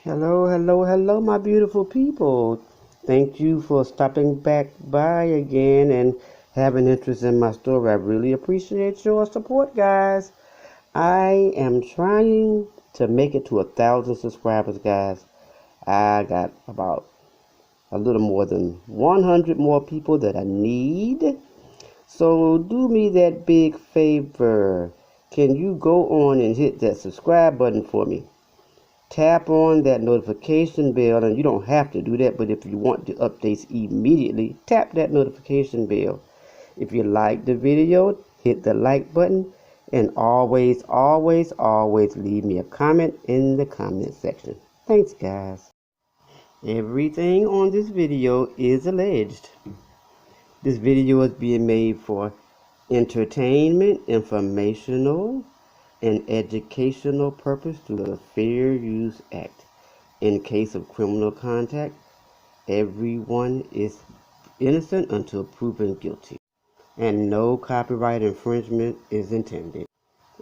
Hello, hello, hello, my beautiful people. Thank you for stopping back by again and having interest in my story. I really appreciate your support, guys. I am trying to make it to 1,000 subscribers, guys. I got about a little more than 100 more people that I need. So do me that big favor. Can you go on and hit that subscribe button for me? Tap on that notification bell, and you don't have to do that, but if you want the updates immediately, tap that notification bell. If you like the video, hit the like button, and always, always, always leave me a comment in the comment section. Thanks, guys. Everything on this video is alleged. This video is being made for entertainment, informational, and educational purpose through the Fair Use Act. In case of criminal contact, everyone is innocent until proven guilty, and no copyright infringement is intended.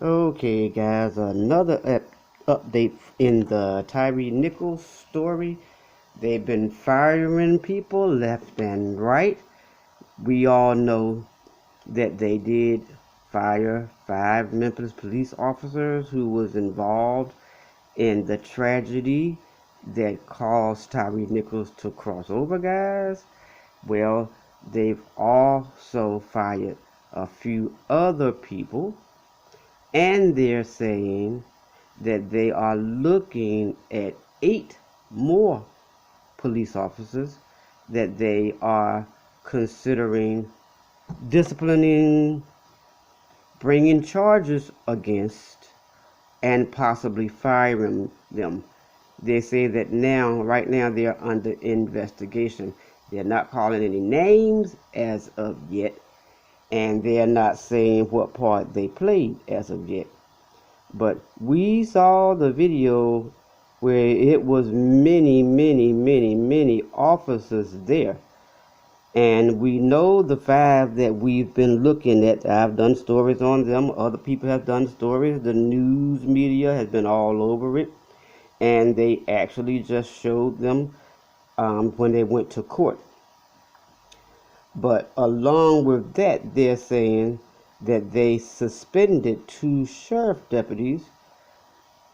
Okay, guys, another update in the Tyre Nichols story. They've been firing people left and right. We all know that they did fire 5 Memphis police officers who was involved in the tragedy that caused Tyre Nichols to cross over, guys. Well, they've also fired a few other people, and they're saying that they are looking at 8 more police officers that they are considering disciplining, bringing charges against, and possibly firing them. They say that right now, they're under investigation. They're not calling any names as of yet, and they're not saying what part they played as of yet. But we saw the video where it was many, many, many, many officers there. And we know the 5 that we've been looking at. I've done stories on them. Other people have done stories. The news media has been all over it. And they actually just showed them when they went to court. But along with that, they're saying that they suspended 2 sheriff deputies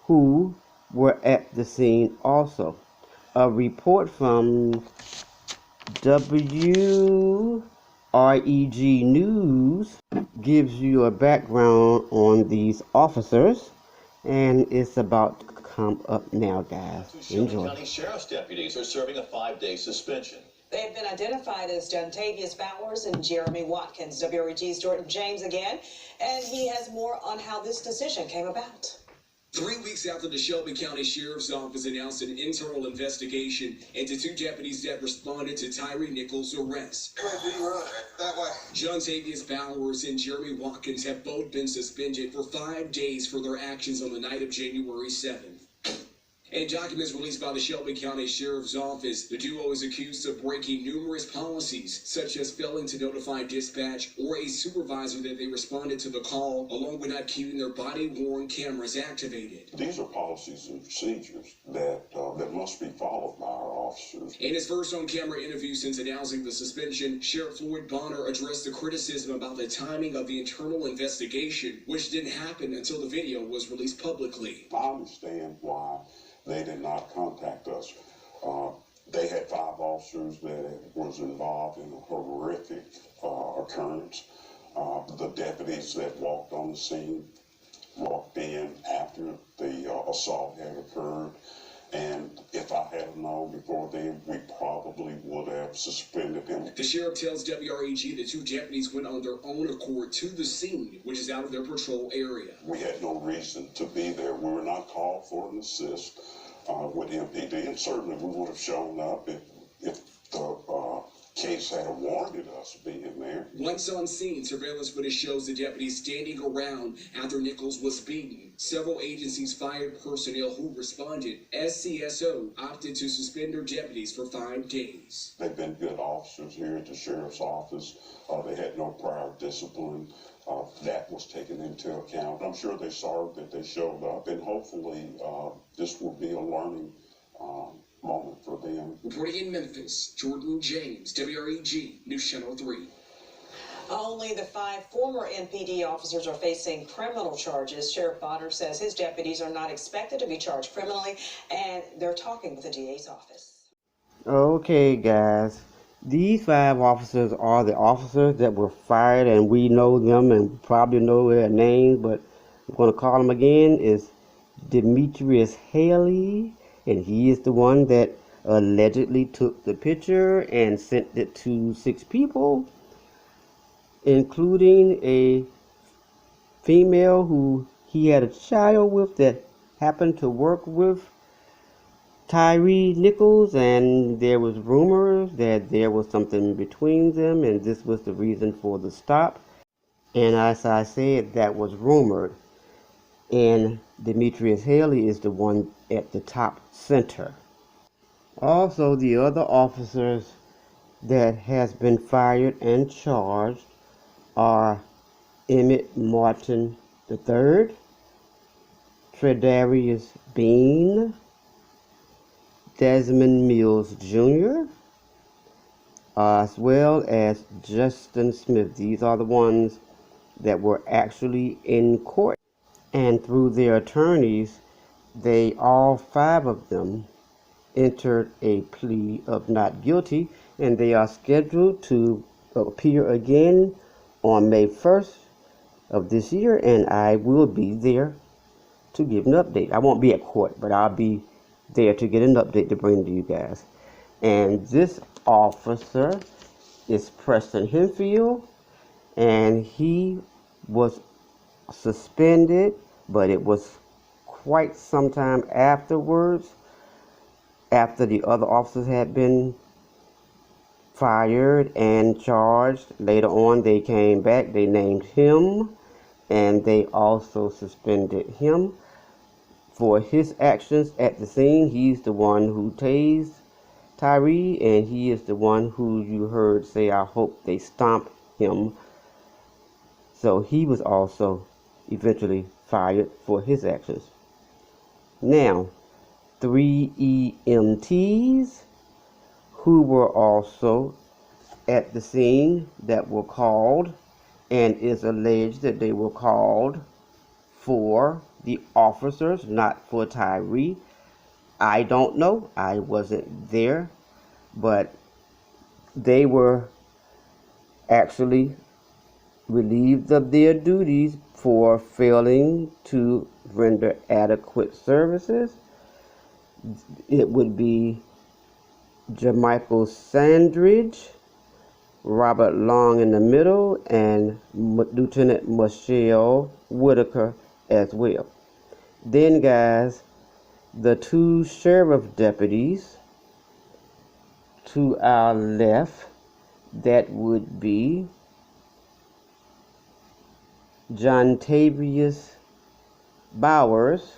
who were at the scene also. A report from WREG News gives you a background on these officers, and it's about to come up now, guys. Enjoy. County Sheriff's deputies are serving a 5-day suspension. They have been identified as Jontavius Bowers and Jeremy Watkins. WREG's Jordan James again, and he has more on how this decision came about. 3 weeks after the Shelby County Sheriff's Office announced an internal investigation into 2 deputies that responded to Tyre Nichols' arrest. Jontavius Bowers and Jeremy Watkins have both been suspended for 5 days for their actions on the night of January 7th. In documents released by the Shelby County Sheriff's Office, the duo is accused of breaking numerous policies, such as failing to notify dispatch or a supervisor that they responded to the call, along with not keeping their body-worn cameras activated. These are policies and procedures that must be followed by our officers. In his first on-camera interview since announcing the suspension, Sheriff Floyd Bonner addressed the criticism about the timing of the internal investigation, which didn't happen until the video was released publicly. I understand why they did not contact us. They had 5 officers that was involved in a horrific occurrence. The deputies that walked on the scene walked in after the assault had occurred. And if I had known before then, we probably would have suspended him. The sheriff tells WREG the 2 deputies went on their own accord to the scene, which is out of their patrol area. We had no reason to be there. We were not called for an assist with MPD, and certainly we would have shown up if the case had warranted us being there. Once on scene, surveillance footage shows the deputies standing around after Nichols was beaten. Several agencies fired personnel who responded. SCSO opted to suspend their deputies for 5 days. They've been good officers here at the Sheriff's Office. They had no prior discipline. That was taken into account. I'm sure they're sorry that they showed up, and hopefully this will be a learning moment for them. Reporting in Memphis, Jordan James, WREG, News Channel 3. Only the 5 former MPD officers are facing criminal charges. Sheriff Bonner says his deputies are not expected to be charged criminally, and they're talking with the DA's office. Okay, guys. These 5 officers are the officers that were fired, and we know them and probably know their names, but I'm going to call them again. Is Demetrius Haley, and he is the one that allegedly took the picture and sent it to 6 people, including a female who he had a child with that happened to work with Tyre Nichols, and there was rumors that there was something between them, and this was the reason for the stop. And as I said, that was rumored. And Demetrius Haley is the one at the top center. Also, the other officers that has been fired and charged are Emmett Martin III, Tredarius Bean, Desmond Mills Jr., as well as Justin Smith. These are the ones that were actually in court. And through their attorneys, they all 5 of them entered a plea of not guilty, and they are scheduled to appear again on May 1st of this year, and I will be there to give an update. I won't be at court, but I'll be there to get an update to bring to you guys. And this officer is Preston Henfield, and he was suspended, but it was quite some time afterwards, after the other officers had been fired and charged. Later on, they came back, they named him, and they also suspended him for his actions at the scene. He's the one who tased Tyre, and he is the one who you heard say, I hope they stomp him. So he was also eventually fired for his actions. Now, 3 EMTs who were also at the scene that were called, and is alleged that they were called for the officers, not for Tyre. I don't know. I wasn't there, but they were actually relieved of their duties for failing to render adequate services. It would be Jermichael Sandridge, Robert Long in the middle, and Lieutenant Michelle Whitaker as well. Then, guys, the 2 sheriff deputies to our left, that would be John Tavius Bowers,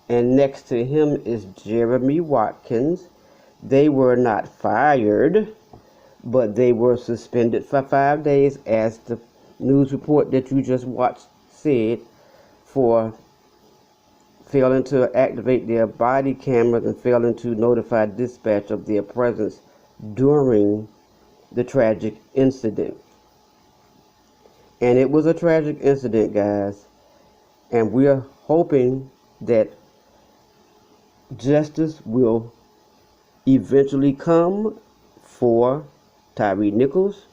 and next to him is Jeremy Watkins. They were not fired, but they were suspended for 5 days, as the news report that you just watched said, for failing to activate their body cameras and failing to notify dispatch of their presence during the tragic incident. And it was a tragic incident, guys, and we're hoping that justice will eventually come for Tyre Nichols.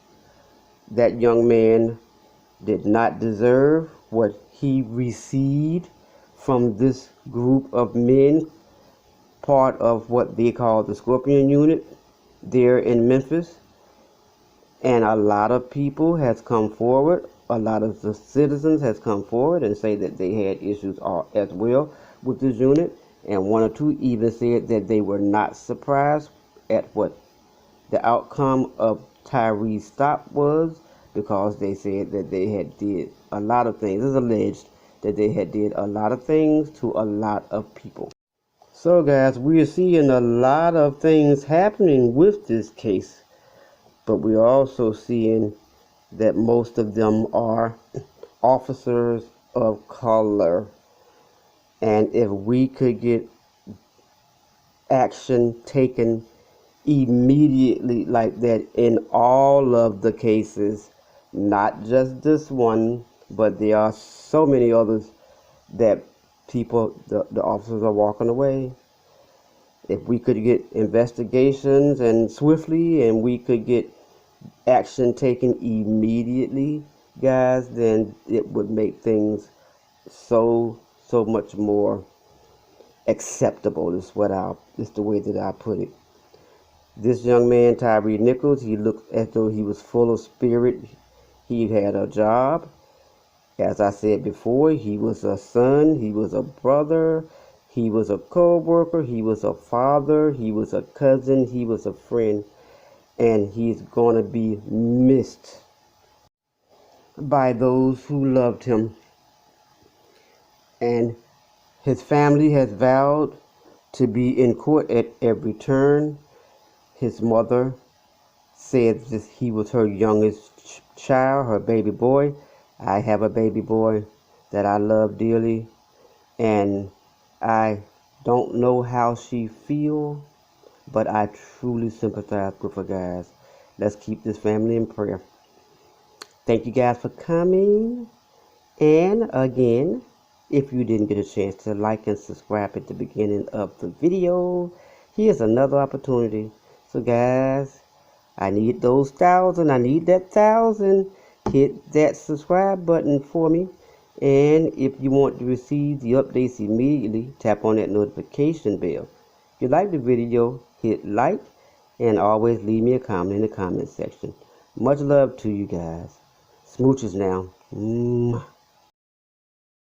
That young man did not deserve what he received from this group of men, part of what they call the Scorpion Unit there in Memphis. And a lot of people has come forward, a lot of the citizens has come forward and say that they had issues as well with this unit. And 1 or 2 even said that they were not surprised at what the outcome of Tyre's stop was, because they said that they had did a lot of things. It's alleged that they had did a lot of things to a lot of people. So, guys, we are seeing a lot of things happening with this case, but we're also seeing that most of them are officers of color. And if we could get action taken immediately like that in all of the cases, not just this one, but there are so many others that the officers are walking away. If we could get investigations and swiftly, and we could get action taken immediately, guys, then it would make things so much more acceptable. Is the way that I put it. This young man, Tyre Nichols, he looked as though he was full of spirit. He had a job. As I said before, he was a son, he was a brother, he was a co-worker, he was a father, he was a cousin, he was a friend, and he's going to be missed by those who loved him. And his family has vowed to be in court at every turn. His mother said that he was her youngest child, her baby boy. I have a baby boy that I love dearly, and I don't know how she feels, but I truly sympathize with her, guys. Let's keep this family in prayer. Thank you guys for coming. And again, if you didn't get a chance to like and subscribe at the beginning of the video, here's another opportunity. So guys, I need those 1,000. I need that 1,000. Hit that subscribe button for me. And if you want to receive the updates immediately, tap on that notification bell. If you like the video, hit like, and always leave me a comment in the comment section. Much love to you guys. Smooches now.